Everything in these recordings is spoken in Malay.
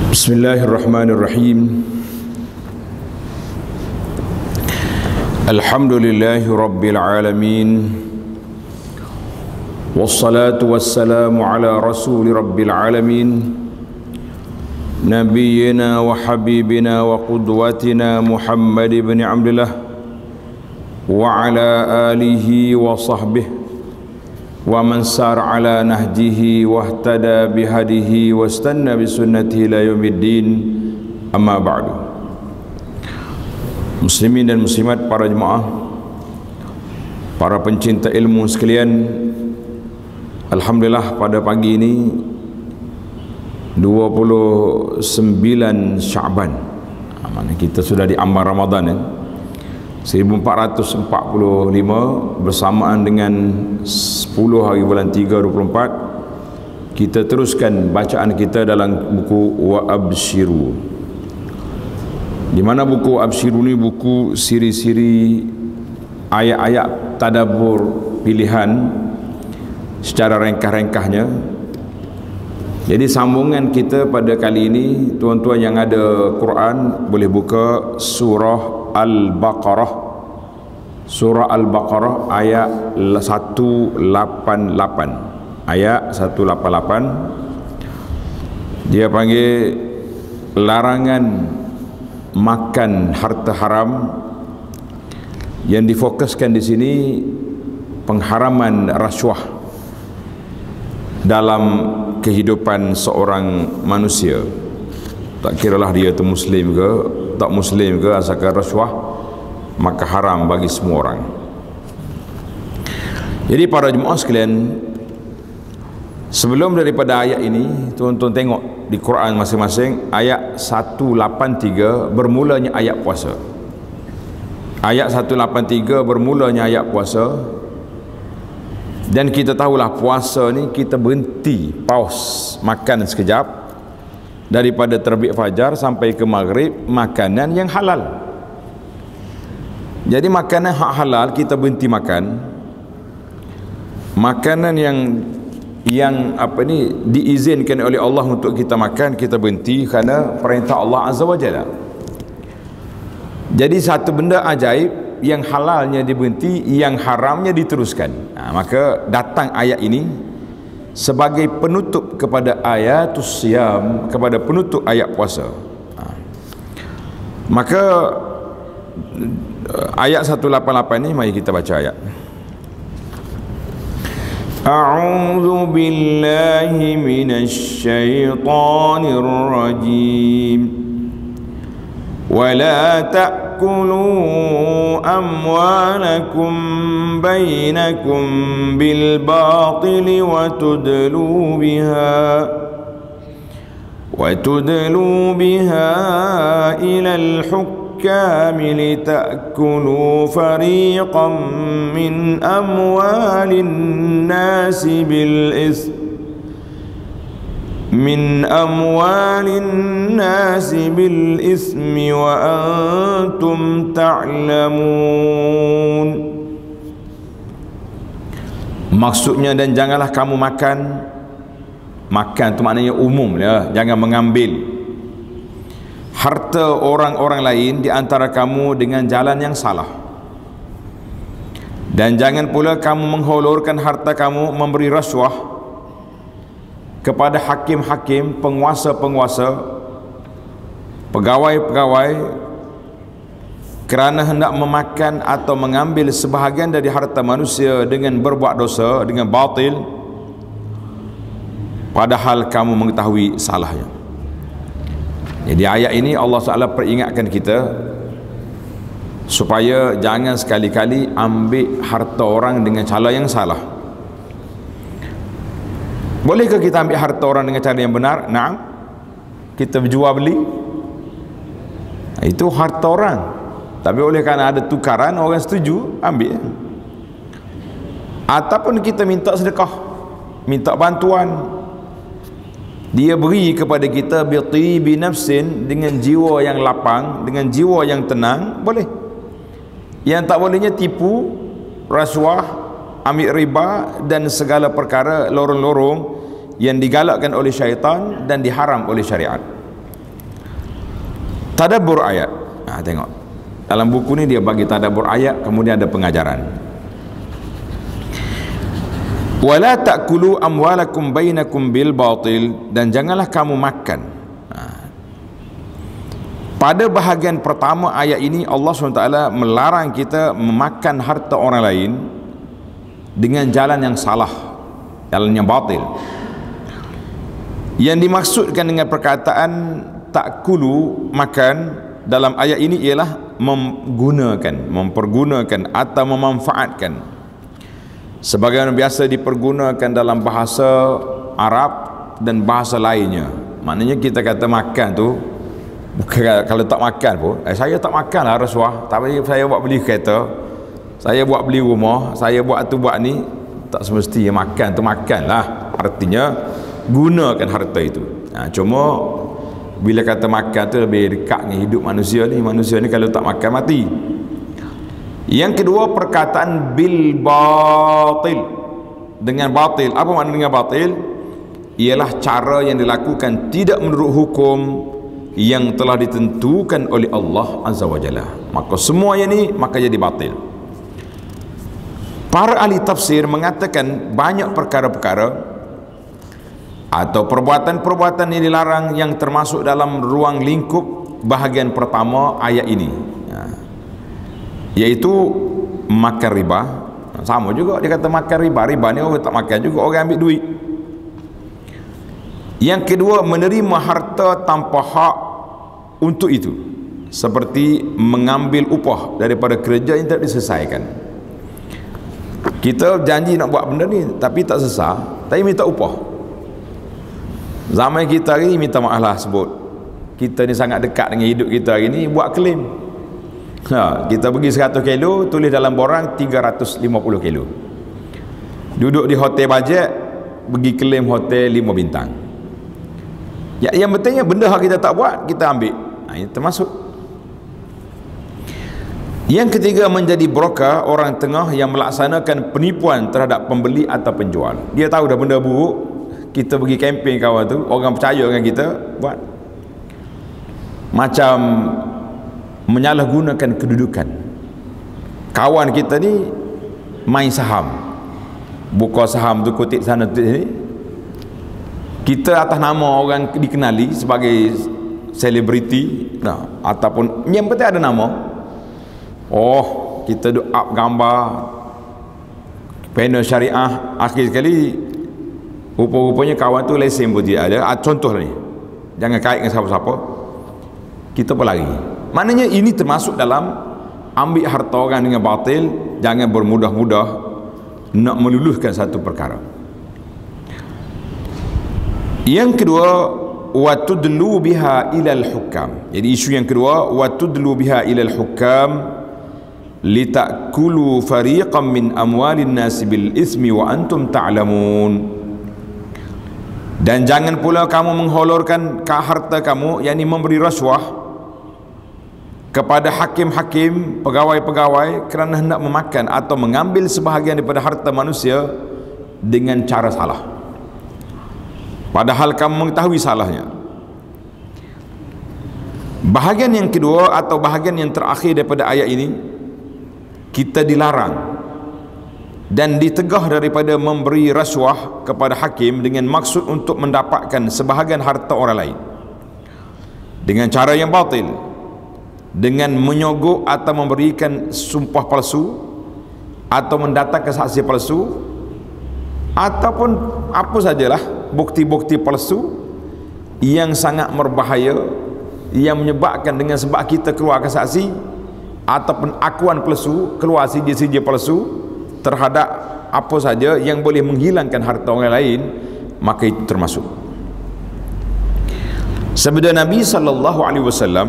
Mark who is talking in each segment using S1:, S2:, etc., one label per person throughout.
S1: Bismillahirrahmanirrahim. Alhamdulillahi rabbil alamin. Wassalatu wassalamu ala rasuli rabbil alamin, nabiyyina wa habibina wa qudwatina Muhammad ibn Abdullah wa ala alihi wa sahbihi wa man sar ala nahjihi wahtada bihadihi wastanna bisunnatihi ila yaumiddin, amma ba'du. Muslimin dan muslimat, para jemaah, para pencinta ilmu sekalian, alhamdulillah pada pagi ini 29 Sya'ban, mana kita sudah di ambang Ramadan ya, 1445 bersamaan dengan 10 hari bulan 3 24. Kita teruskan bacaan kita dalam buku Wa Abshiru, di mana buku Abshiru ni buku siri-siri ayat-ayat tadabbur pilihan secara ringkas-ringkasnya. Jadi sambungan kita pada kali ini, tuan-tuan yang ada Quran boleh buka surah Al-Baqarah, surah Al-Baqarah ayat 188, ayat 188. Dia panggil larangan makan harta haram. Yang difokuskan di sini pengharaman rasuah dalam kehidupan seorang manusia. Tak kiralah dia itu muslim ke tak muslim ke, asalkan rasuah maka haram bagi semua orang. Jadi para jemaah sekalian, sebelum daripada ayat ini, tuan-tuan tengok di Quran masing-masing, ayat 183 bermulanya ayat puasa. Ayat 183 bermulanya ayat puasa. Dan kita tahulah puasa ni kita berhenti, pause, makan sekejap. Daripada terbit fajar sampai ke maghrib, makanan yang halal. Jadi makanan hak halal kita berhenti makan. Makanan yang apa ni diizinkan oleh Allah untuk kita makan, kita berhenti kerana perintah Allah Azza wa Jalla. Jadi satu benda ajaib, yang halalnya diberhenti, yang haramnya diteruskan. Maka datang ayat ini sebagai penutup kepada ayatus siyam, kepada penutup ayat puasa. Maka ayat 188 ni, mari kita baca ayat. A'udzu billahi minasy syaithanir rajim. ولا تأكلوا أموالكم بينكم بالباطل وتدلوا بها إلى الحكام لتأكلوا فريقا من أموال الناس بالإثم وأنتم تعلمون. Maksudnya, dan janganlah kamu makan tu maknanya umum ya, jangan mengambil harta orang-orang lain di antara kamu dengan jalan yang salah. Dan jangan pula kamu mengholorkan harta kamu memberi rasuah kepada hakim-hakim, penguasa-penguasa, pegawai-pegawai, kerana hendak memakan atau mengambil sebahagian dari harta manusia dengan berbuat dosa, dengan batil, padahal kamu mengetahui salahnya. Jadi ayat ini Allah SWT peringatkan kita supaya jangan sekali-kali ambil harta orang dengan cara yang salah. Bolehkah kita ambil harta orang dengan cara yang benar? Naam. Kita berjual beli, itu harta orang. Tapi oleh kerana ada tukaran, orang setuju, ambil. Ataupun kita minta sedekah, minta bantuan, dia beri kepada kita bi nafsin, dengan jiwa yang lapang, dengan jiwa yang tenang, boleh. Yang tak bolehnya tipu, rasuah, ambil riba dan segala perkara lorong-lorong yang digalakkan oleh syaitan dan diharam oleh syariat. Tadabbur ayat. Tengok. Dalam buku ni dia bagi tadabbur ayat, kemudian ada pengajaran. Wala ta'kulu amwalakum bainakum bil batil, dan janganlah kamu makan. Pada bahagian pertama ayat ini Allah SWT melarang kita memakan harta orang lain dengan jalan yang salah, jalan yang batil. Yang dimaksudkan dengan perkataan ta'kulu, makan, dalam ayat ini ialah mempergunakan atau memanfaatkan, sebagaimana biasa dipergunakan dalam bahasa Arab dan bahasa lainnya. Maknanya kita kata makan tu bukan kalau tak makan pun, saya tak makan lah rasuah, tapi saya buat beli kereta, saya buat beli rumah, saya buat tu buat ni, tak semestinya makan tu makan lah. Artinya gunakan harta itu. Cuma bila kata makan tu lebih dekat dengan hidup manusia ni. Manusia ni kalau tak makan mati. Yang kedua, perkataan bil batil, dengan batil. Apa makna dengan batil? Ialah cara yang dilakukan tidak menurut hukum yang telah ditentukan oleh Allah Azza wa Jalla. Maka semua yang ni maka jadi batil. Para ahli tafsir mengatakan banyak perkara-perkara atau perbuatan-perbuatan yang dilarang yang termasuk dalam ruang lingkup bahagian pertama ayat ini, iaitu makan riba. Sama juga dia kata makan riba. Riba ni orang tak makan juga, orang ambil duit. Yang kedua, menerima harta tanpa hak untuk itu, seperti mengambil upah daripada kerja yang tidak diselesaikan. Kita janji nak buat benda ni tapi tak selesai, tapi minta upah. Zaman kita hari ni minta maaf lah sebut, kita ni sangat dekat dengan hidup kita hari ni, buat klaim. Kita pergi 100 kilo, tulis dalam borang 350 kilo. Duduk di hotel bajet, pergi klaim hotel 5 bintang. Yang betulnya benda yang kita tak buat, kita ambil. Ini termasuk. Yang ketiga, menjadi broker, orang tengah yang melaksanakan penipuan terhadap pembeli atau penjual. Dia tahu dah benda buruk, kita pergi kempen kawan tu, orang percaya dengan kita, buat. Macam menyalahgunakan kedudukan. Kawan kita ni main saham, buka saham tu, kutip sana kutip sini. Kita atas nama orang dikenali sebagai selebriti, ataupun yang penting ada nama. Kita duk up gambar panel syariah, akhir sekali rupa-rupanya kawan tu lesen pun tidak ada. Contoh ni, jangan kait dengan siapa-siapa, kita berlari. Maknanya ini termasuk dalam ambil harta orang dengan batil. Jangan bermudah-mudah nak meluluskan satu perkara. Yang kedua, wa tudlu biha ilal hukam. Jadi isu yang kedua, wa tudlu biha ilal hukam litakulu fariqan min amwalin nasi bil ismi wa antum ta'lamun. Dan jangan pula kamu mengholorkan harta kamu, yakni memberi rasuah kepada hakim-hakim, pegawai-pegawai, kerana hendak memakan atau mengambil sebahagian daripada harta manusia dengan cara salah, padahal kamu mengetahui salahnya. Bahagian yang kedua atau bahagian yang terakhir daripada ayat ini, kita dilarang dan ditegah daripada memberi rasuah kepada hakim dengan maksud untuk mendapatkan sebahagian harta orang lain dengan cara yang batil, dengan menyogok atau memberikan sumpah palsu atau mendatangkan saksi palsu ataupun apa sajalah bukti-bukti palsu yang sangat berbahaya, yang menyebabkan dengan sebab kita keluarkan saksi ataupun akuan palsu, keluar sijil-sijil palsu terhadap apa saja yang boleh menghilangkan harta orang lain, maka itu termasuk. Sabda Nabi SAW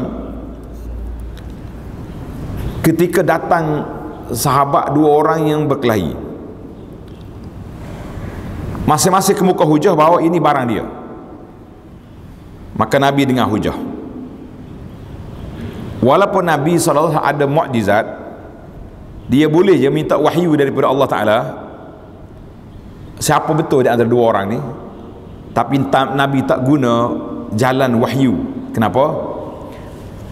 S1: ketika datang sahabat dua orang yang berkelahi, masing-masing kemuka hujah bahawa ini barang dia, maka Nabi dengar hujah. Walaupun Nabi SAW ada mukjizat, dia boleh je minta wahyu daripada Allah Ta'ala siapa betul di antara dua orang ni, tapi Nabi tak guna jalan wahyu. Kenapa?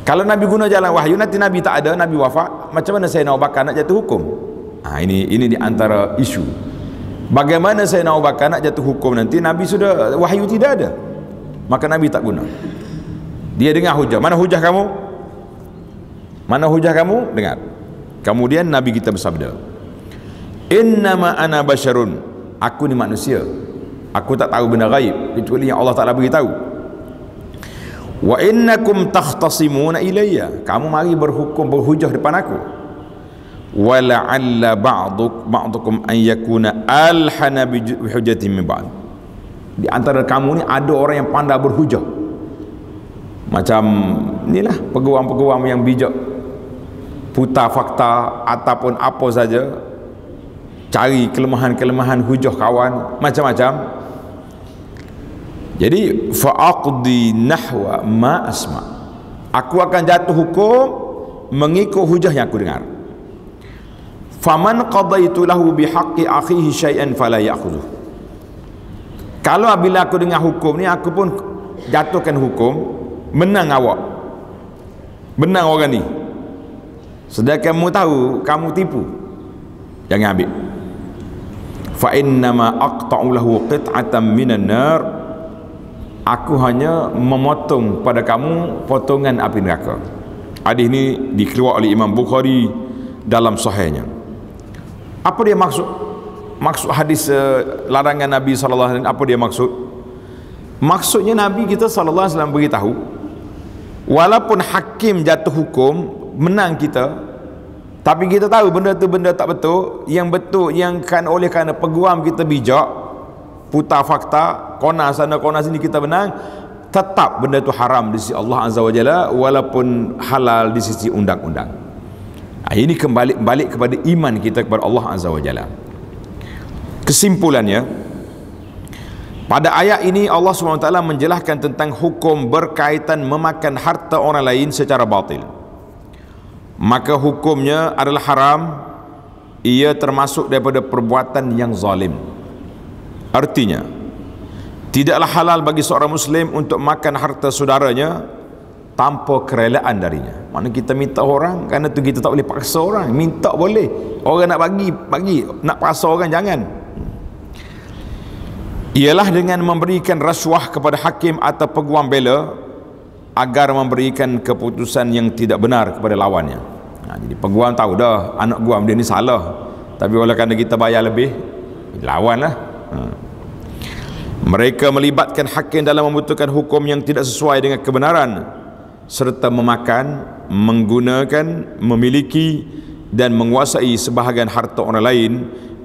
S1: Kalau Nabi guna jalan wahyu, nanti Nabi tak ada, Nabi wafat, macam mana Sayyidina Abu Bakar nak jatuh hukum? Ini di antara isu. Bagaimana Sayyidina Abu Bakar nak jatuh hukum nanti Nabi sudah wahyu tidak ada, maka Nabi tak guna. Dia dengar hujah. Mana hujah kamu? Mana hujah kamu? Dengar. Kemudian Nabi kita bersabda, innama ana basyarun, aku ni manusia, aku tak tahu benda gaib kecuali yang Allah Ta'ala beritahu. Wa innakum takhtasimuna ilayya, kamu mari berhukum, berhujah depan aku. Wa la'alla ba'dukum an yakuna alhana bi hujjatin min ba'd, di antara kamu ni ada orang yang pandai berhujah, macam inilah peguam-peguam yang bijak, putar fakta ataupun apa saja, cari kelemahan-kelemahan hujah kawan, macam-macam. Jadi fa'aqdi nahwa ma asma, aku akan jatuh hukum mengikut hujah yang aku dengar. Faman qadaitu lahu bihaqqi akhihi syai'an fala ya'khudhu, kalau bila aku dengar hukum ni, aku pun jatuhkan hukum, menang awak, menang orang ni, sedangkan kamu tahu kamu tipu, jangan ambil. Fa innama aqta'u lahu qit'atan minan nar, aku hanya memotong pada kamu potongan api neraka. Hadis ini dikeluarkan oleh Imam Bukhari dalam sahihnya. Apa dia maksud hadis larangan Nabi sallallahu alaihi wasallam? Apa dia maksud? Maksudnya Nabi kita sallallahu alaihi wasallam beritahu, walaupun hakim jatuh hukum menang kita, tapi kita tahu benda tu benda tak betul, yang betul yang kan oleh kerana peguam kita bijak, putar fakta, kona sana kona sini kita menang, tetap benda tu haram di sisi Allah Azza wa Jalla walaupun halal di sisi undang-undang. Ini kembali kepada iman kita kepada Allah Azza wa Jalla. Kesimpulannya, pada ayat ini Allah SWT menjelaskan tentang hukum berkaitan memakan harta orang lain secara batil. Maka hukumnya adalah haram, ia termasuk daripada perbuatan yang zalim. Artinya, tidaklah halal bagi seorang Muslim untuk makan harta saudaranya tanpa kerelaan darinya. Mana kita minta orang, kerana tu kita tak boleh paksa orang. Minta boleh, orang nak bagi, nak paksa orang jangan. Ialah dengan memberikan rasuah kepada hakim atau peguam bela agar memberikan keputusan yang tidak benar kepada lawannya. Jadi peguam tahu dah anak guam dia ni salah, tapi oleh kerana kita bayar lebih, lawanlah. Mereka melibatkan hakim dalam membutuhkan hukum yang tidak sesuai dengan kebenaran, serta memakan, menggunakan, memiliki dan menguasai sebahagian harta orang lain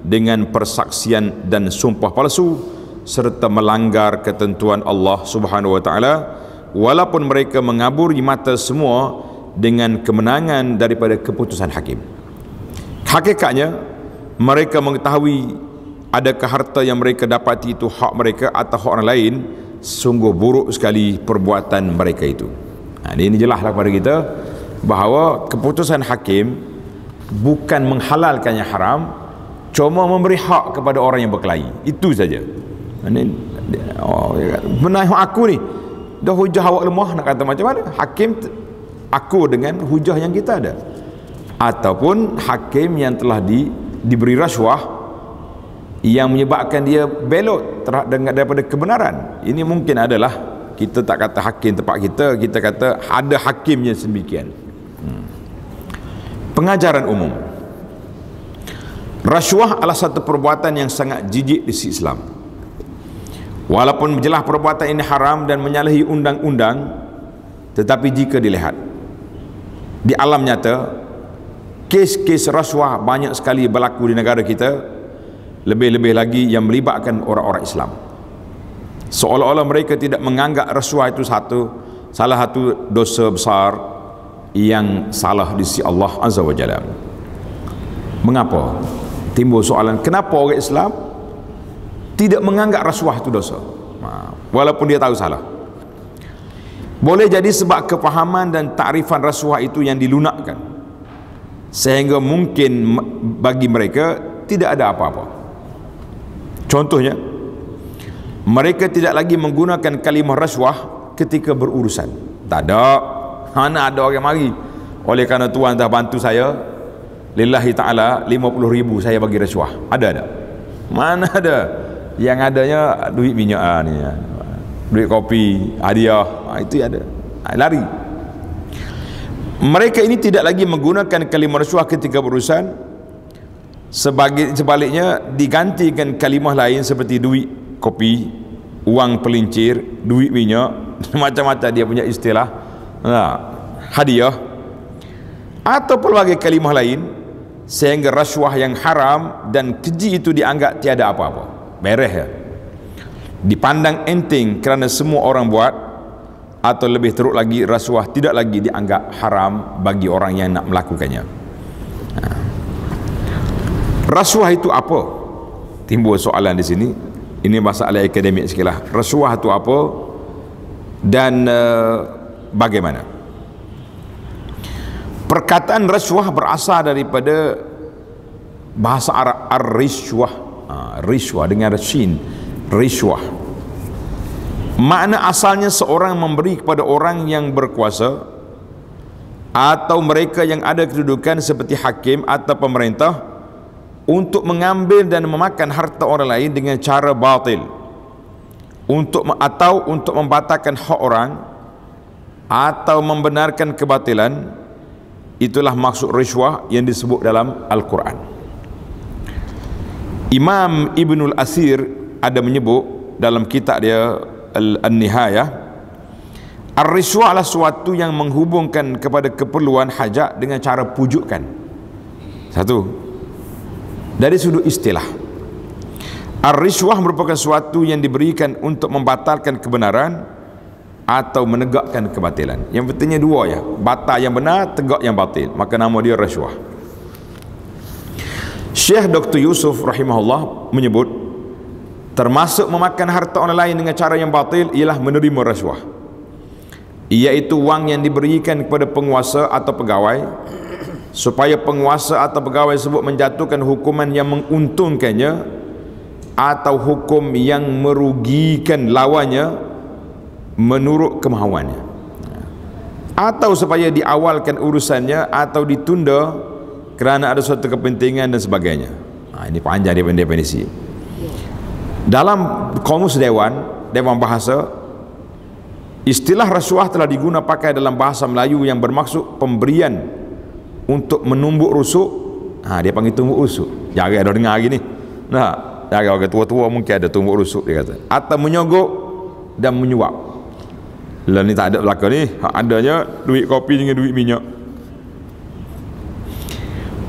S1: dengan persaksian dan sumpah palsu, serta melanggar ketentuan Allah Subhanahu wa taala, walaupun mereka mengaburi mata semua dengan kemenangan daripada keputusan hakim. Hakikatnya mereka mengetahui adakah harta yang mereka dapati itu hak mereka atau hak orang lain. Sungguh buruk sekali perbuatan mereka itu. Ini jelaslah kepada kita bahawa keputusan hakim bukan menghalalkan yang haram, cuma memberi hak kepada orang yang berkelahi, itu saja. Benar aku ni dah hujah awak lemah, nak kata macam mana? Hakim aku dengan hujah yang kita ada, ataupun hakim yang telah diberi rasuah yang menyebabkan dia belot daripada kebenaran. Ini mungkin adalah, kita tak kata hakim tempat kita kata ada hakimnya sedemikian. Pengajaran umum, rasuah adalah satu perbuatan yang sangat jijik di sisi Islam. Walaupun jelas perbuatan ini haram dan menyalahi undang-undang, tetapi jika dilihat di alam nyata, kes-kes rasuah banyak sekali berlaku di negara kita, lebih-lebih lagi yang melibatkan orang-orang Islam. Seolah-olah mereka tidak menganggap rasuah itu salah satu dosa besar yang salah di sisi Allah Azza wa Jalla. Mengapa? Timbul soalan, kenapa orang Islam tidak menganggap rasuah itu dosa walaupun dia tahu salah? Boleh jadi sebab kefahaman dan takrifan rasuah itu yang dilunakkan, sehingga mungkin bagi mereka tidak ada apa-apa. Contohnya, mereka tidak lagi menggunakan kalimah rasuah ketika berurusan. Tak ada. Mana ada orang mari. Oleh kerana tuan dah bantu saya, lillahi ta'ala, 50,000 saya bagi rasuah. Ada tak? Mana ada? Yang adanya duit minyak ni, duit kopi, hadiah, itu ada. Lari. Mereka ini tidak lagi menggunakan kalimah rasuah ketika berurusan. Sebaliknya digantikan kalimah lain seperti duit kopi, wang pelincir, duit minyak, macam-macam dia punya istilah, hadiah atau pelbagai kalimah lain, sehingga rasuah yang haram dan keji itu dianggap tiada apa-apa, beres ya, dipandang enteng kerana semua orang buat, atau lebih teruk lagi, rasuah tidak lagi dianggap haram bagi orang yang nak melakukannya. Rasuah itu apa? Timbul soalan di sini. Ini masalah akademik sekilah. Rasuah itu apa dan bagaimana? Perkataan rasuah berasal daripada bahasa Arab ar-rishwah. Rishwah dengan shin, rishwah. Makna asalnya seorang memberi kepada orang yang berkuasa atau mereka yang ada kedudukan seperti hakim atau pemerintah untuk mengambil dan memakan harta orang lain dengan cara batil, atau untuk membatalkan hak orang atau membenarkan kebatilan. Itulah maksud rishwah yang disebut dalam Al-Quran. Imam Ibnul Asir ada menyebut dalam kitab dia An-Nihayah, ar-rishwah adalah suatu yang menghubungkan kepada keperluan hajat dengan cara pujukan. Satu, dari sudut istilah, ar-rishwah merupakan suatu yang diberikan untuk membatalkan kebenaran atau menegakkan kebatilan. Yang pentingnya dua ya, batal yang benar, tegak yang batil, maka nama dia rishwah. Syekh Dr. Yusuf rahimahullah menyebut, termasuk memakan harta orang lain dengan cara yang batil ialah menerima rishwah, iaitu wang yang diberikan kepada penguasa atau pegawai supaya penguasa atau pegawai tersebut menjatuhkan hukuman yang menguntungkannya atau hukum yang merugikan lawannya menurut kemahuannya, atau supaya diawalkan urusannya atau ditunda kerana ada suatu kepentingan dan sebagainya. Ini panjang dia definisi. Dalam Kamus Dewan Bahasa, istilah rasuah telah digunakan pakai dalam bahasa Melayu yang bermaksud pemberian untuk menumbuk rusuk. Dia panggil tumbuk rusuk. Jarang ada dengar lagi ni. Jarang orang tua-tua mungkin ada tumbuk rusuk dia kata. Atau menyogok dan menyuap. Lah ni tak ada belakang ni. Adanya duit kopi dengan duit minyak.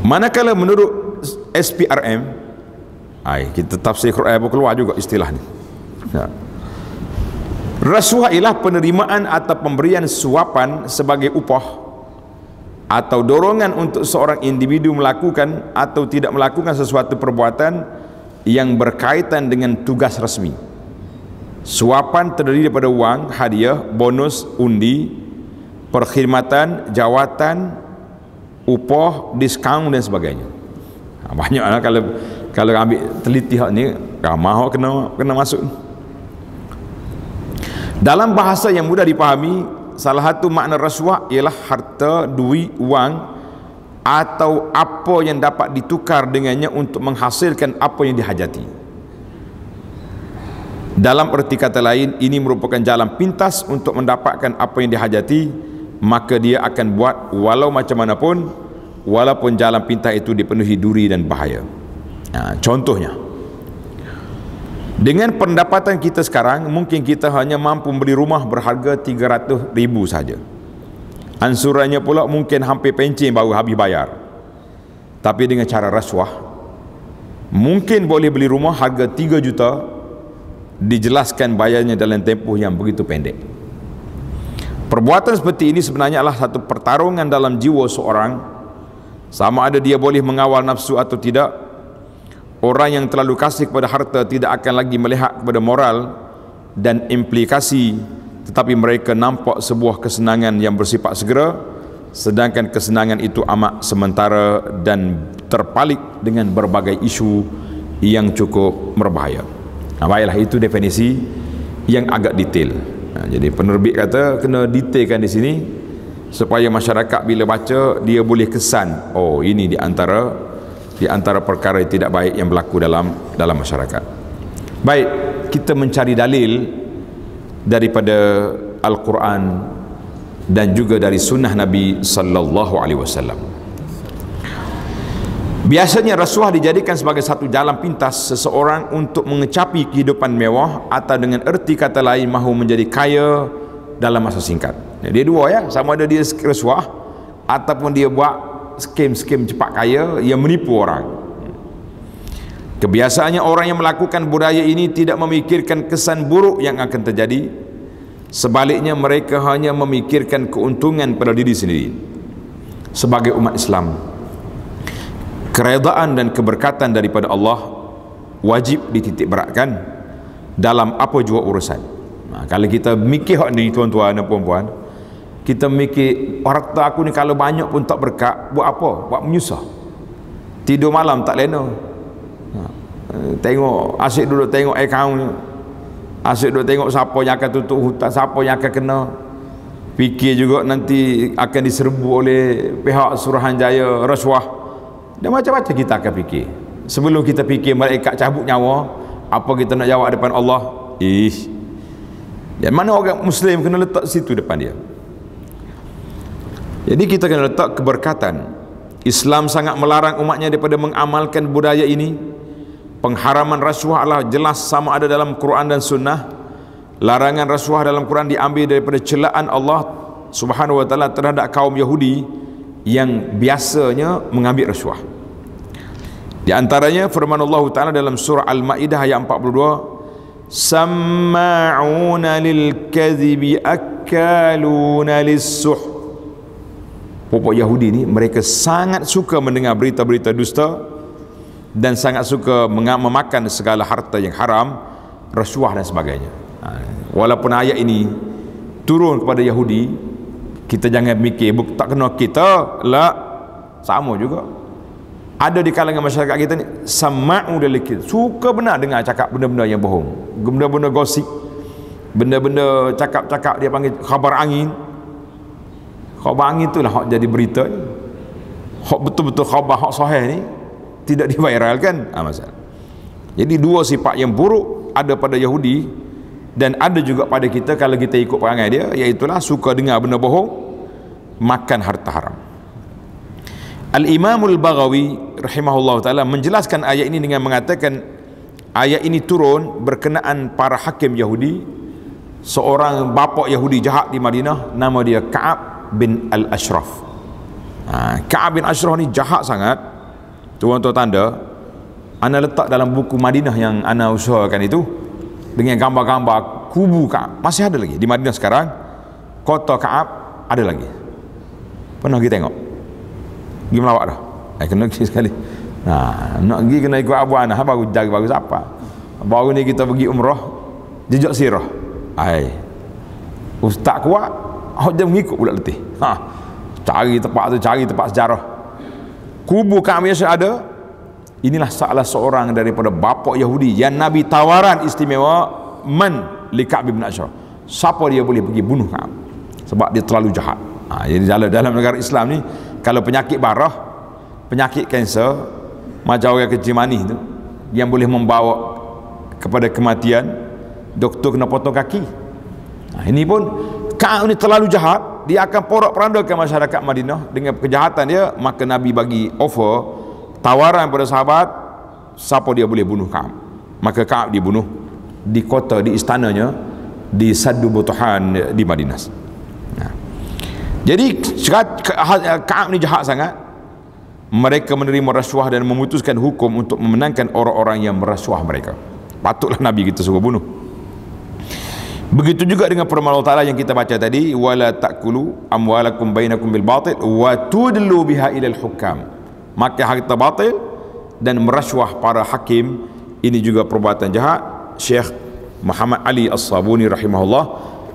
S1: Manakala menurut SPRM, kita tafsir Quran pun keluar juga istilah ni. Rasuah ialah penerimaan atau pemberian suapan sebagai upah atau dorongan untuk seorang individu melakukan atau tidak melakukan sesuatu perbuatan yang berkaitan dengan tugas resmi. Suapan terdiri daripada wang, hadiah, bonus, undi, perkhidmatan, jawatan, upah, diskaun dan sebagainya. Banyaklah kalau ambil teliti hak ni, ramah kena masuk. Dalam bahasa yang mudah dipahami, salah satu makna rasuah ialah harta, duit, wang atau apa yang dapat ditukar dengannya untuk menghasilkan apa yang dihajati. Dalam erti kata lain, ini merupakan jalan pintas untuk mendapatkan apa yang dihajati, maka dia akan buat walau macam mana pun, walaupun jalan pintas itu dipenuhi duri dan bahaya. Contohnya, dengan pendapatan kita sekarang, mungkin kita hanya mampu beli rumah berharga 300,000 saja. Ansurannya pula mungkin hampir pencen baru habis bayar. Tapi dengan cara rasuah, mungkin boleh beli rumah harga 3 juta, dijelaskan bayarnya dalam tempoh yang begitu pendek. Perbuatan seperti ini sebenarnya adalah satu pertarungan dalam jiwa seorang, sama ada dia boleh mengawal nafsu atau tidak. Orang yang terlalu kasih kepada harta tidak akan lagi melihat kepada moral dan implikasi, tetapi mereka nampak sebuah kesenangan yang bersifat segera, sedangkan kesenangan itu amat sementara dan terpalit dengan berbagai isu yang cukup berbahaya. Baiklah, itu definisi yang agak detail. Jadi penerbit kata kena detailkan di sini supaya masyarakat bila baca dia boleh kesan, oh ini di antara perkara yang tidak baik yang berlaku dalam masyarakat. Baik, kita mencari dalil daripada Al-Quran dan juga dari sunnah Nabi sallallahu alaihi wasallam. Biasanya rasuah dijadikan sebagai satu jalan pintas seseorang untuk mengecapi kehidupan mewah atau dengan erti kata lain mahu menjadi kaya dalam masa singkat. Dia dua ya, sama ada dia rasuah ataupun dia buat skem-skem cepat kaya yang menipu orang. Kebiasaannya orang yang melakukan budaya ini tidak memikirkan kesan buruk yang akan terjadi. Sebaliknya mereka hanya memikirkan keuntungan pada diri sendiri. Sebagai umat Islam, keredaan dan keberkatan daripada Allah wajib dititik beratkan dalam apa jua urusan. Kalau kita mikir hak ni tuan-tuan dan puan-puan, kita mikir harta aku ni kalau banyak pun tak berkat, buat apa? Buat menyusah. Tidur malam tak lena. Tengok, asyik duduk tengok akaun, asyik duduk tengok siapa yang akan tutup hutang, siapa yang akan kena. Fikir juga nanti akan diserbu oleh pihak Suruhanjaya rasuah. Dan macam-macam kita akan fikir. Sebelum kita fikir malaikat cabut nyawa, apa kita nak jawab depan Allah? Dan mana orang Muslim kena letak situ depan dia. Jadi kita kena letak keberkatan. Islam sangat melarang umatnya daripada mengamalkan budaya ini. Pengharaman rasuah adalah jelas sama ada dalam Quran dan Sunnah. Larangan rasuah dalam Quran diambil daripada celaan Allah Subhanahu wa taala terhadap kaum Yahudi yang biasanya mengambil rasuah. Di antaranya firman Allah taala dalam surah Al-Maidah ayat 42, samma'una lil kadhibi akaluna lis-suh. Pokok Yahudi ni mereka sangat suka mendengar berita-berita dusta dan sangat suka memakan segala harta yang haram, rasuah dan sebagainya. Walaupun ayat ini turun kepada Yahudi, kita jangan fikir tak kena kita lah, sama juga. Ada di kalangan masyarakat kita ni sama'u dalikid, suka benar dengar cakap benda-benda yang bohong, benda-benda gosip, benda-benda cakap-cakap dia panggil khabar angin. Khabar angin itulah hak jadi berita ni. Hak betul-betul khabar hak sahih ni tidak diviralkan. Masalah. Jadi dua sifat yang buruk ada pada Yahudi dan ada juga pada kita kalau kita ikut perangai dia, iaitulah suka dengar benda bohong, makan harta haram. Al-Imamul Baghawi rahimahullah ta'ala menjelaskan ayat ini dengan mengatakan ayat ini turun berkenaan para hakim Yahudi. Seorang bapa Yahudi jahat di Madinah, nama dia Ka'ab bin Al-Ashraf. Ka'ab bin Ashraf ni jahat sangat. Tuan-tuan tanda, ana letak dalam buku Madinah yang ana usahakan itu dengan gambar-gambar kubu Ka'ab. Masih ada lagi di Madinah sekarang. Kota Ka'ab ada lagi. Pernah pergi tengok? Pergi melawat dah? Kena pergi sekali. Nak pergi kena ikut Abu Anah baru jaga baru siapa. Baru ni kita pergi umrah jejak sirah. Ustaz kuat, dia mengikut pula letih. Cari tempat tu, cari tempat sejarah. Kubu Ka'ab yang ada. Inilah salah seorang daripada bapa Yahudi yang Nabi tawaran istimewa, man li Ka'ab bin Ashraf, siapa dia boleh pergi bunuh Ka'ab sebab dia terlalu jahat. Jadi dalam negara Islam ni kalau penyakit barah, penyakit kanser macam orang kecil manis tu yang boleh membawa kepada kematian, doktor kena potong kaki. Ini pun Ka'ab ni terlalu jahat, dia akan porak-porandakan masyarakat Madinah dengan kejahatan dia. Maka Nabi bagi offer, tawaran pada sahabat, siapa dia boleh bunuh Ka'ab. Maka Ka'ab dibunuh di kota, di istananya, di Saddu Butuhan di Madinah. Jadi Ka'ab ni jahat sangat. Mereka menerima rasuah dan memutuskan hukum untuk memenangkan orang-orang yang merasuah mereka. Patutlah Nabi kita suruh bunuh. Begitu juga dengan firman Allah Ta'ala yang kita baca tadi, wala ta'kulu amwalakum bainakum bil batil wa tudlu biha ilal hukam. Maka harta batil dan merasuah para hakim, ini juga perbuatan jahat. Syekh Muhammad Ali As-Sabuni rahimahullah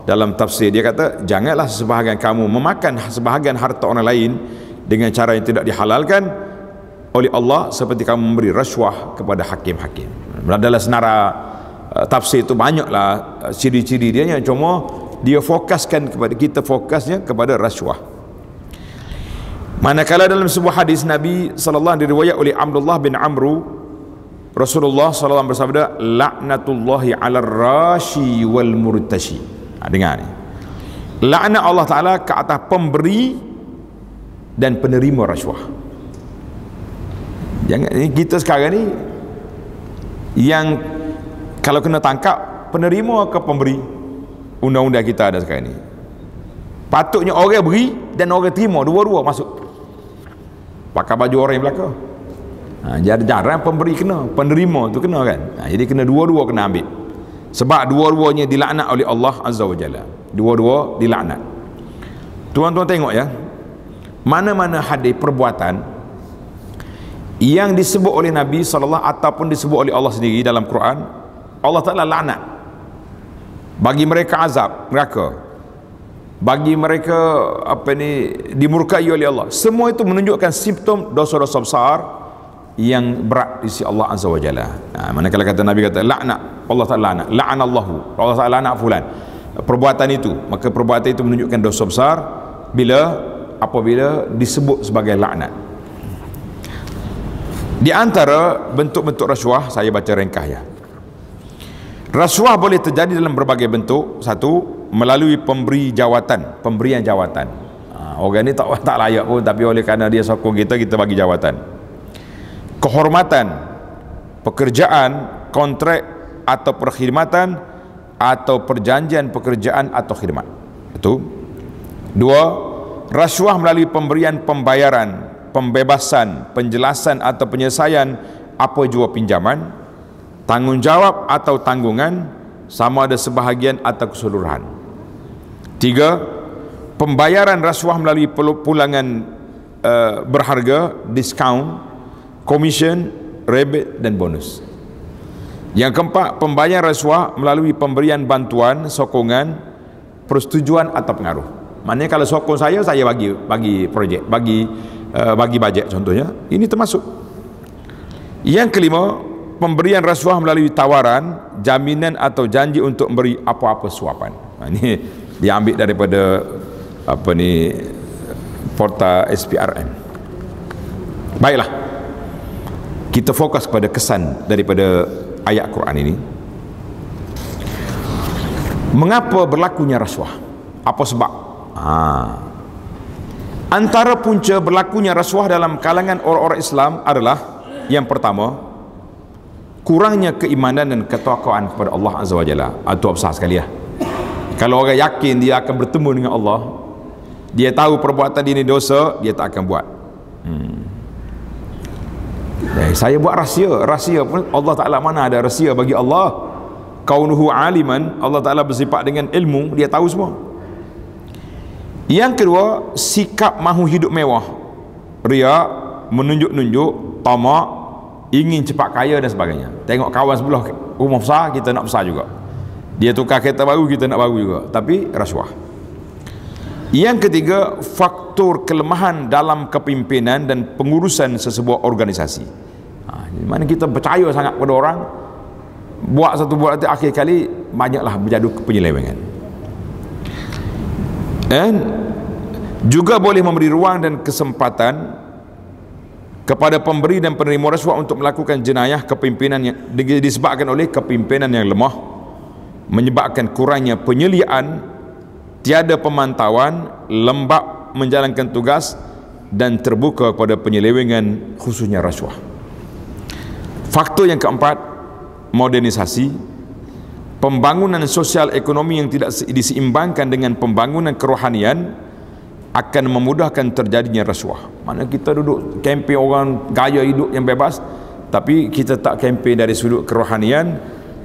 S1: dalam tafsir dia kata, janganlah sebahagian kamu memakan sebahagian harta orang lain dengan cara yang tidak dihalalkan oleh Allah, seperti kamu memberi rasuah kepada hakim-hakim. Dalam senara tafsir itu banyaklah ciri-ciri dia, cuma dia fokuskan kepada kita, fokusnya kepada rasuah. Manakala dalam sebuah hadis Nabi sallallahu alaihi diriwayat oleh Abdullah bin Amru, Rasulullah sallallahu alaihi bersabda, laknatullahi 'alar rashi wal murtashi. Dengar ni. Laknat Allah Taala ke atas pemberi dan penerima rasuah. Jangan kita sekarang ni yang kalau kena tangkap penerima ke pemberi, undang-undang kita ada sekarang ni. Patutnya orang beri dan orang terima, dua-dua masuk. Pakai baju orang yang belakang. Jarang pemberi kena, penerima tu kena kan. Jadi kena dua-dua kena ambil. Sebab dua-duanya dilaknat oleh Allah Azza wa Jalla. Dua-dua dilaknat. Tuan-tuan tengok ya, mana-mana hadis perbuatan yang disebut oleh Nabi SAW ataupun disebut oleh Allah sendiri dalam Quran, Allah Ta'ala laknat. Bagi mereka azab neraka, bagi mereka dimurkai oleh Allah. Semua itu menunjukkan simptom dosa-dosa besar yang berat di sisi Allah Azza wa Jalla. Manakala kata Nabi kata laknat, Allah Ta'ala laknat, la'anallahu, Allah Ta'ala laknat fulan, perbuatan itu, maka perbuatan itu menunjukkan dosa besar apabila disebut sebagai laknat. Di antara bentuk-bentuk rasuah, saya baca ringkas ya. Rasuah boleh terjadi dalam berbagai bentuk. Satu, melalui pemberian jawatan. Orang ni tak layak pun, tapi oleh kerana dia sokong kita bagi jawatan. Kehormatan, pekerjaan, kontrak atau perkhidmatan, atau perjanjian pekerjaan atau khidmat. Itu. Dua, rasuah melalui pemberian pembayaran, pembebasan, penjelasan atau penyelesaian apa jua pinjaman, tanggungjawab atau tanggungan, sama ada sebahagian atau keseluruhan. Tiga, pembayaran rasuah melalui pulangan berharga, diskaun, komisen, rebate dan bonus. Yang keempat, pembayaran rasuah melalui pemberian bantuan, sokongan, persetujuan atau pengaruh. Maknanya kalau sokong saya bagi projek, bagi bajet contohnya, ini termasuk. Yang kelima, pemberian rasuah melalui tawaran, jaminan atau janji untuk memberi apa-apa suapan. Ini diambil daripada portal SPRM. Baiklah, kita fokus kepada kesan daripada ayat Quran ini. Mengapa berlakunya rasuah? Apa sebab? Antara punca berlakunya rasuah dalam kalangan orang-orang Islam adalah, yang pertama, kurangnya keimanan dan ketakwaan kepada Allah Azza wa Jalla. Itu besar sekali ya. Kalau orang yakin dia akan bertemu dengan Allah, dia tahu perbuatan ini dosa, dia tak akan buat. Saya buat rahsia pun Allah Ta'ala, mana ada rahsia bagi Allah. Kaunuhu aliman, Allah Ta'ala bersifat dengan ilmu, dia tahu semua. Yang kedua, sikap mahu hidup mewah, riak, menunjuk-nunjuk, tamak, ingin cepat kaya dan sebagainya. Tengok kawan sebelah rumah besar, kita nak besar juga. Dia tukar kereta baru, kita nak baru juga. Tapi rasuah. Yang ketiga, faktor kelemahan dalam kepimpinan dan pengurusan sesebuah organisasi. Mana kita percaya sangat pada orang, buat akhir kali banyaklah berjadu penyelewengan. Dan juga boleh memberi ruang dan kesempatan kepada pemberi dan penerima rasuah untuk melakukan jenayah kepimpinan yang disebabkan oleh kepimpinan yang lemah, menyebabkan kurangnya penyeliaan, tiada pemantauan, lembab menjalankan tugas, dan terbuka kepada penyelewengan khususnya rasuah. Faktor yang keempat, modernisasi. Pembangunan sosial ekonomi yang tidak diseimbangkan dengan pembangunan kerohanian akan memudahkan terjadinya rasuah. Mana kita duduk kempen orang gaya hidup yang bebas, tapi kita tak kempen dari sudut kerohanian,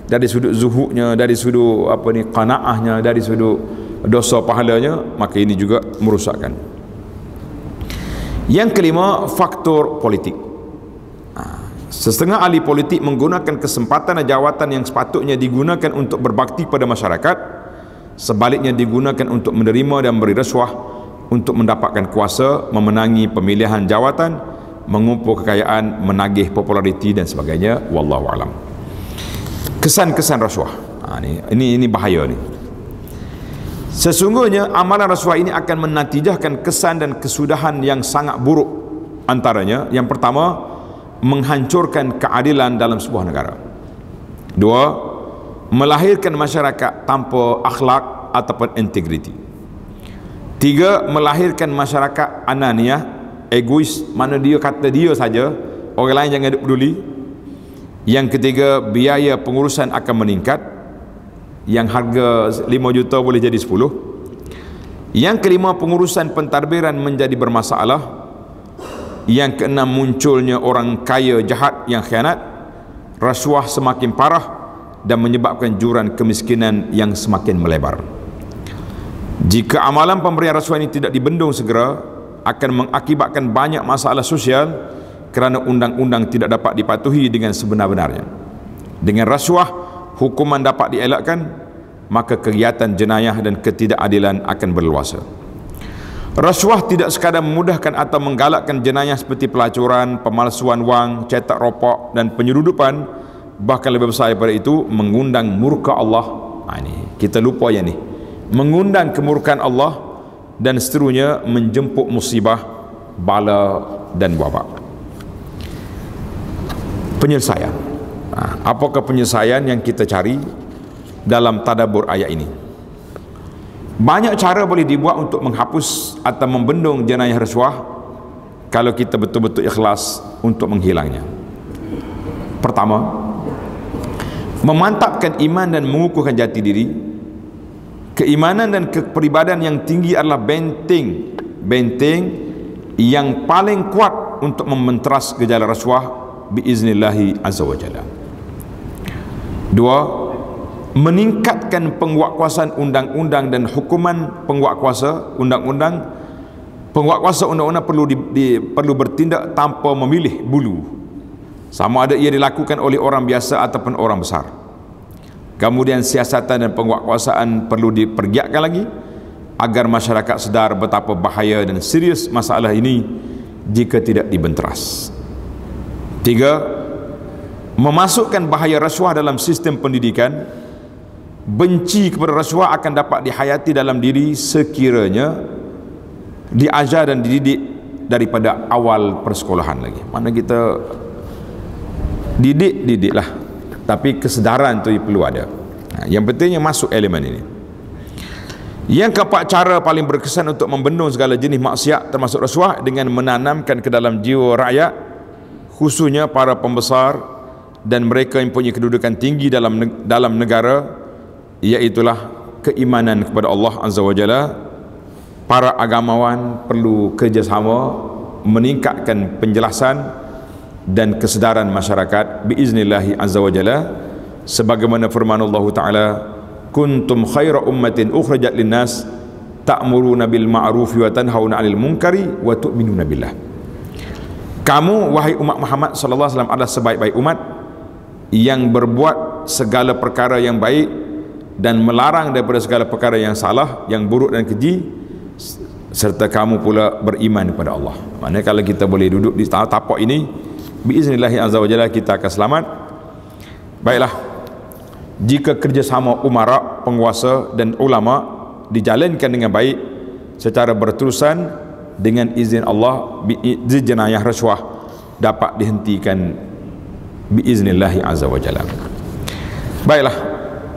S1: dari sudut zuhudnya, dari sudut qanaahnya, dari sudut dosa pahalanya, maka ini juga merosakkan. Yang kelima, faktor politik. Setengah ahli politik menggunakan kesempatan dan jawatan yang sepatutnya digunakan untuk berbakti pada masyarakat, sebaliknya digunakan untuk menerima dan beri rasuah untuk mendapatkan kuasa, memenangi pemilihan jawatan, mengumpul kekayaan, menagih populariti dan sebagainya. Wallahu alam. Kesan-kesan rasuah. Ini bahaya ni. Sesungguhnya amalan rasuah ini akan menatijahkan kesan dan kesudahan yang sangat buruk. Antaranya, yang pertama, menghancurkan keadilan dalam sebuah negara. Dua, melahirkan masyarakat tanpa akhlak ataupun integriti. Tiga, melahirkan masyarakat ananiah, egois, mana dia kata dia saja, orang lain jangan peduli. Yang ketiga, biaya pengurusan akan meningkat, yang harga 5 juta boleh jadi 10. Yang kelima, pengurusan pentadbiran menjadi bermasalah. Yang keenam, munculnya orang kaya jahat yang khianat. Rasuah semakin parah dan menyebabkan jurang kemiskinan yang semakin melebar. Jika amalan pemberian rasuah ini tidak dibendung segera, akan mengakibatkan banyak masalah sosial kerana undang-undang tidak dapat dipatuhi dengan sebenar-benarnya. Dengan rasuah, hukuman dapat dielakkan, maka kegiatan jenayah dan ketidakadilan akan berleluasa. Rasuah tidak sekadar memudahkan atau menggalakkan jenayah seperti pelacuran, pemalsuan wang, cetak rokok dan penyeludupan, bahkan lebih besar daripada itu, mengundang murka Allah. Ini kita lupa yang ni, mengundang kemurkaan Allah, dan seterusnya menjemput musibah, bala dan wabak. Penyelesaian. Apakah penyelesaian yang kita cari dalam tadabbur ayat ini? Banyak cara boleh dibuat untuk menghapus atau membendung jenayah rasuah kalau kita betul-betul ikhlas untuk menghilangnya. Pertama, memantapkan iman dan mengukuhkan jati diri. Keimanan dan kepribadian yang tinggi adalah benteng yang paling kuat untuk mementeras gejala rasuah biiznillahi azza wa jalla. Dua, meningkatkan penguatkuasaan undang-undang dan hukuman penguatkuasa undang-undang. Penguatkuasa undang-undang perlu bertindak tanpa memilih bulu, sama ada ia dilakukan oleh orang biasa ataupun orang besar. Kemudian siasatan dan penguatkuasaan perlu dipergiatkan lagi agar masyarakat sedar betapa bahaya dan serius masalah ini jika tidak dibenteras. Tiga, memasukkan bahaya rasuah dalam sistem pendidikan. Benci kepada rasuah akan dapat dihayati dalam diri sekiranya diajar dan dididik daripada awal persekolahan lagi. Mana kita didiklah, tapi kesedaran tu perlu ada. Yang pentingnya masuk elemen ini. Yang keempat, cara paling berkesan untuk membendung segala jenis maksiat termasuk rasuah dengan menanamkan ke dalam jiwa rakyat, khususnya para pembesar dan mereka yang punya kedudukan tinggi dalam negara, iaitulah keimanan kepada Allah Azza wa Jalla. Para agamawan perlu kerjasama meningkatkan penjelasan dan kesedaran masyarakat biiznillahi Azza wa Jalla, sebagaimana firman Allah Ta'ala, kuntum khaira ummatin ukhrijat linnas ta'muruna bil ma'rufi wa tanhauna 'anil munkari wa tu'minuna billah. Kamu wahai umat Muhammad sallallahu alaihi wasallam adalah sebaik-baik umat yang berbuat segala perkara yang baik dan melarang daripada segala perkara yang salah, yang buruk dan keji, serta kamu pula beriman kepada Allah. Maknanya kalau kita boleh duduk di tapak ini, biiznillahi azza wa jalla, kita akan selamat. Baiklah, jika kerjasama umara, penguasa dan ulama dijalankan dengan baik secara berterusan, dengan izin Allah, jenayah rasuah dapat dihentikan biiznillahi azza wa jalla. Baiklah,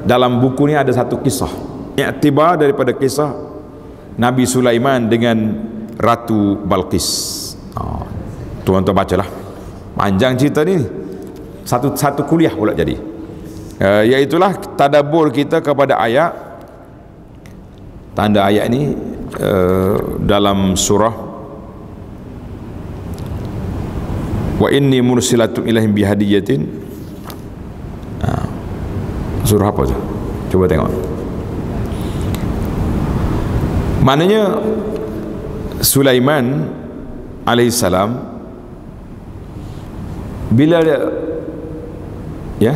S1: dalam buku ni ada satu kisah, i'tibar daripada kisah Nabi Sulaiman dengan Ratu Balqis. Tuan-tuan bacalah, panjang cerita ni, satu kuliah pula jadi. Iaitulah tadabbur kita kepada ayat, tanda ayat ni dalam surah wa inni mursilatum ilahim bihadiyatin. Surah apa tu? Cuba tengok. Maknanya Sulaiman alaihissalam bila ya,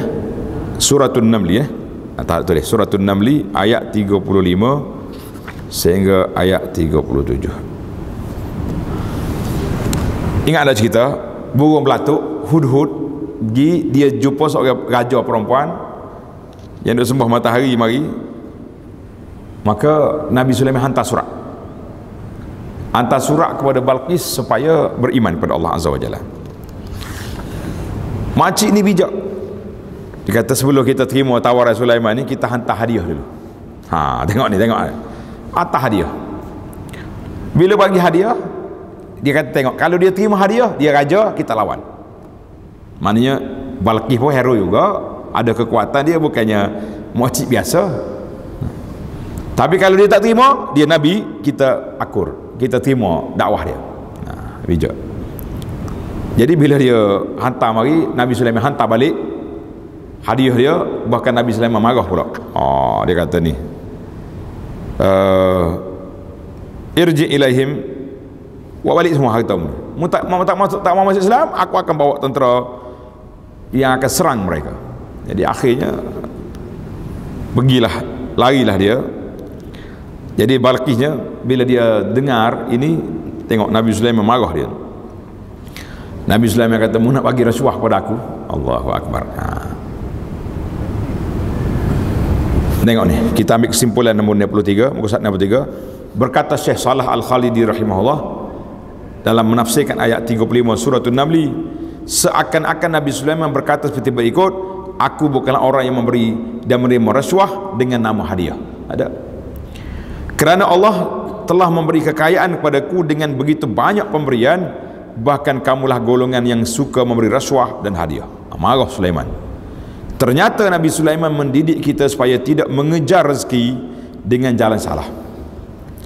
S1: Suratul Namli tak tulis, Suratul Namli ayat 35 sehingga ayat 37. Ingatlah cerita burung pelatuk Hudhud pergi, dia jumpa seorang raja perempuan yang duk sembah matahari mari. Maka Nabi Sulaiman hantar surat kepada Balqis supaya beriman kepada Allah Azza wa Jalla. Makcik ni bijak. Dia kata sebelum kita terima tawaran Sulaiman ni, kita hantar hadiah dulu. Tengok ni. Hantar hadiah. Bila bagi hadiah, dia kata tengok, kalau dia terima hadiah, dia raja, kita lawan. Maknanya Balqis pun hero juga, ada kekuatan, dia bukannya makcik biasa. Tapi kalau dia tak terima, dia nabi, kita akur, kita terima dakwah dia. Bijak. Jadi bila dia hantar mari, Nabi Sulaiman hantar balik hadiah dia, bahkan Nabi Sulaiman marah pula. Dia kata ni, irji ilaihim, buat balik semua hartamu. Tak mau masuk Islam, aku akan bawa tentera yang akan serang mereka. Jadi akhirnya larilah dia. Jadi Balqisnya bila dia dengar ini, tengok Nabi Sulaiman marah dia. Nabi Sulaiman kata, mu nak bagi rasuah kepada aku? Allahu Akbar. Tengok ni, kita ambil kesimpulan nombor 63, muka surat 63. Berkata Syekh Salah Al-Khalidi rahimahullah dalam menafsirkan ayat 35 surah An-Naml, seakan-akan Nabi Sulaiman berkata seperti berikut, aku bukanlah orang yang memberi dan menerima rasuah dengan nama hadiah. Ada. Kerana Allah telah memberi kekayaan kepadaku dengan begitu banyak pemberian, bahkan kamulah golongan yang suka memberi rasuah dan hadiah. Marah Sulaiman. Ternyata Nabi Sulaiman mendidik kita supaya tidak mengejar rezeki dengan jalan salah.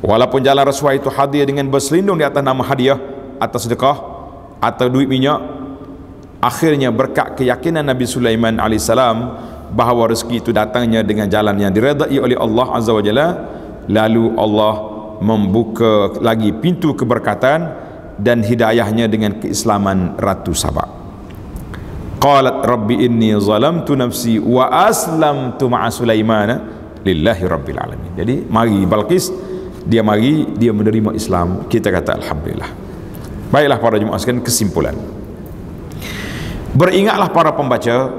S1: Walaupun jalan rasuah itu hadiah dengan berselindung di atas nama hadiah atau sedekah atau duit minyak, akhirnya berkat keyakinan Nabi Sulaiman AS bahawa rezeki itu datangnya dengan jalan yang diredai oleh Allah Azza wa Jalla, lalu Allah membuka lagi pintu keberkatan dan hidayahnya dengan keislaman Ratu Sabah. Qalat rabbi inni zalamtu nafsi wa aslamtu ma'a Sulaimana lillahi rabbil alamin. Jadi mari Balqis, dia menerima Islam. Kita kata alhamdulillah. Baiklah para jemaah sekalian, kesimpulan. Beringatlah para pembaca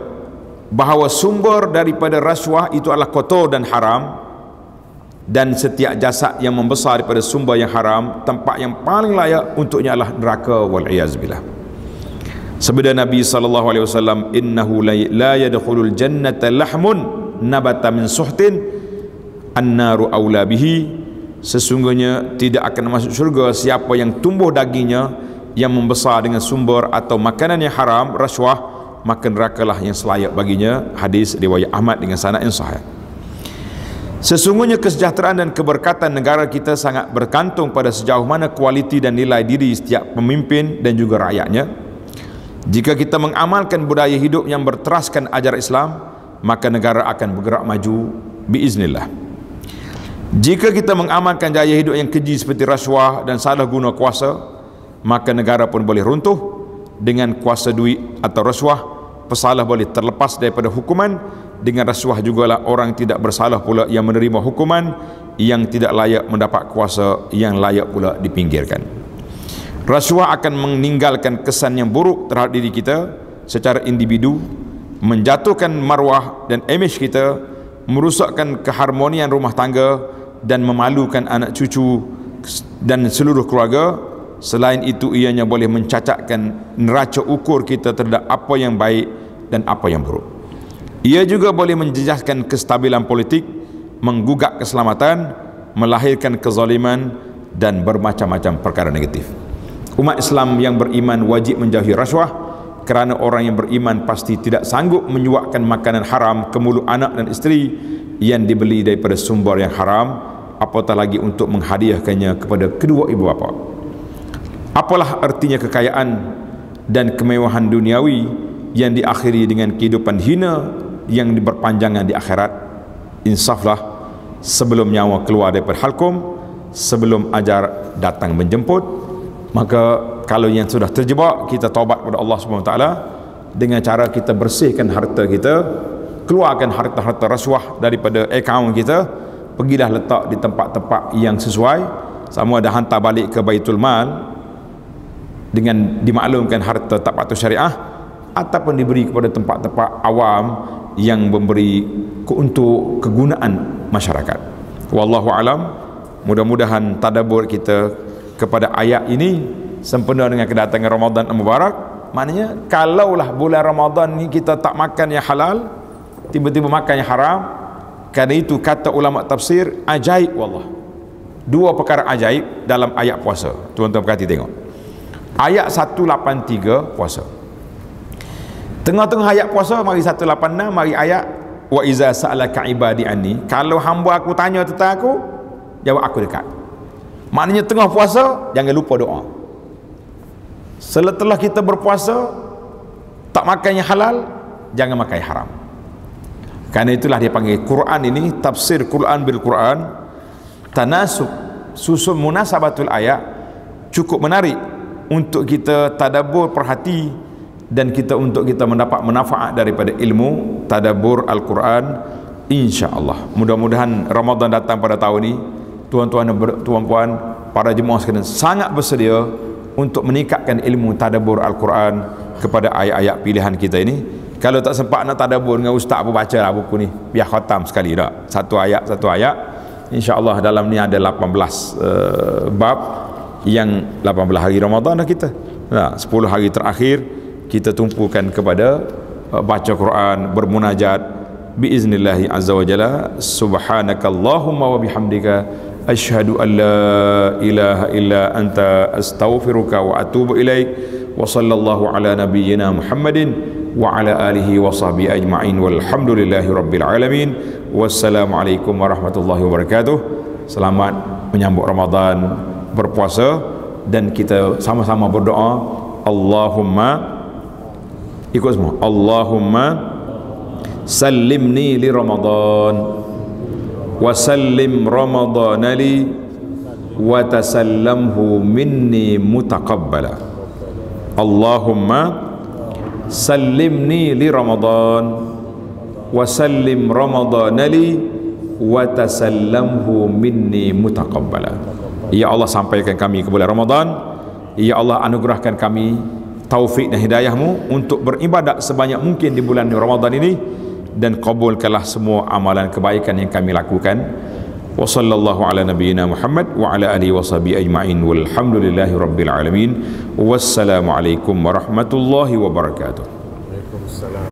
S1: bahawa sumber daripada rasuah itu adalah kotor dan haram, dan setiap jasad yang membesar daripada sumber yang haram, tempat yang paling layak untuknya adalah neraka, wal iyaz billah. Sabda Nabi SAW, innahu la yadkhulul jannata lahmun nabata min suhtin an-naru aula bihi. Sesungguhnya tidak akan masuk syurga siapa yang tumbuh dagingnya yang membesar dengan sumber atau makanan yang haram, rasuah, maka nerakalah yang selayak baginya. Hadis riwayat Ahmad dengan sanad yang sahih. Sesungguhnya kesejahteraan dan keberkatan negara kita sangat bergantung pada sejauh mana kualiti dan nilai diri setiap pemimpin dan juga rakyatnya. Jika kita mengamalkan budaya hidup yang berteraskan ajaran Islam, maka negara akan bergerak maju biiznillah. Jika kita mengamalkan gaya hidup yang keji seperti rasuah dan salah guna kuasa, maka negara pun boleh runtuh. Dengan kuasa duit atau rasuah, pesalah boleh terlepas daripada hukuman. Dengan rasuah jugalah orang tidak bersalah pula yang menerima hukuman, yang tidak layak mendapat kuasa yang layak pula dipinggirkan. Rasuah akan meninggalkan kesan yang buruk terhadap diri kita secara individu, menjatuhkan marwah dan imej kita, merusakkan keharmonian rumah tangga dan memalukan anak cucu dan seluruh keluarga. Selain itu, ianya boleh mencacatkan neraca ukur kita terhadap apa yang baik dan apa yang buruk. Ia juga boleh menjejaskan kestabilan politik, menggugak keselamatan, melahirkan kezaliman dan bermacam-macam perkara negatif. Umat Islam yang beriman wajib menjauhi rasuah, kerana orang yang beriman pasti tidak sanggup menyuapkan makanan haram ke mulut anak dan isteri yang dibeli daripada sumber yang haram, apatah lagi untuk menghadiahkannya kepada kedua ibu bapa. Apalah artinya kekayaan dan kemewahan duniawi yang diakhiri dengan kehidupan hina yang berpanjangan di akhirat? Insaflah sebelum nyawa keluar daripada halkum, sebelum ajar datang menjemput. Maka kalau yang sudah terjebak, kita taubat kepada Allah SWT dengan cara kita bersihkan harta kita, keluarkan harta-harta rasuah daripada akaun kita, pergilah letak di tempat-tempat yang sesuai, sama ada hantar balik ke Baitul Mal dengan dimaklumkan harta tak patuh syariah, ataupun diberi kepada tempat-tempat awam yang memberi untuk kegunaan masyarakat. Wallahu alam. Mudah-mudahan tadabbur kita kepada ayat ini sempena dengan kedatangan Ramadan yang mubarak. Maknanya kalaulah bulan Ramadan ni kita tak makan yang halal, tiba-tiba makan yang haram, kerana itu kata ulama tafsir ajaib wallah. Dua perkara ajaib dalam ayat puasa. Tuan-tuan perhati tengok. Ayat 183 puasa. Tengah-tengah ayat puasa mari 186, mari ayat wa iza sa'alaka ibadi anni. Kalau hamba aku tanya tentang aku, jawab aku dekat. Maknanya tengah puasa jangan lupa doa. Setelah kita berpuasa tak makan yang halal, jangan makan yang haram. Karena itulah dia panggil Quran ini tafsir Quran bil Quran, tanasub, susun munasabatul ayat, cukup menarik untuk kita tadabbur, perhati, dan untuk kita mendapat manfaat daripada ilmu tadabbur Al-Quran, insya-Allah. Mudah-mudahan Ramadan datang pada tahun ini, tuan-tuan dan tuan-puan, para jemaah sekalian sangat bersedia untuk meningkatkan ilmu tadabbur Al-Quran kepada ayat-ayat pilihan kita ini. Kalau tak sempat nak tadabbur dengan ustaz, apa bacalah buku ni, biar khatam sekali dah, satu ayat insya-Allah. Dalam ni ada 18 bab, yang 18 hari Ramadan dah kita. Nah, 10 hari terakhir kita tumpukan kepada baca Quran, bermunajat biiznillahi azza wa jalla. Subhanakallahumma wa bihamdika asyhadu an la ilaha illa anta astaghfiruka wa atubu ilaik. Wa sallallahu ala nabiyyina Muhammadin wa ala alihi wa sahbihi ajma'in walhamdulillahi rabbil alamin. Wassalamualaikum warahmatullahi wabarakatuh. Selamat menyambut Ramadan, berpuasa, dan kita sama-sama berdoa. Allahumma, ikut semua, Allahumma sallimni li Ramadan wa sallim Ramadana li wa tasallamhu minni mutaqabbala. Allahumma sallimni li Ramadan wa sallim Ramadana li wa tasallamhu minni mutaqabbala. Ya Allah, sampaikan kami ke bulan Ramadan. Ya Allah, anugerahkan kami taufik dan hidayahmu untuk beribadat sebanyak mungkin di bulan Ramadan ini, dan kabulkanlah semua amalan kebaikan yang kami lakukan. Wa sallallahu ala nabiyyina Muhammad wa ala alihi wa sahbihi ajma'in walhamdulillahi rabbil alamin. Wassalamualaikum warahmatullahi wabarakatuh. Waalaikumsalam.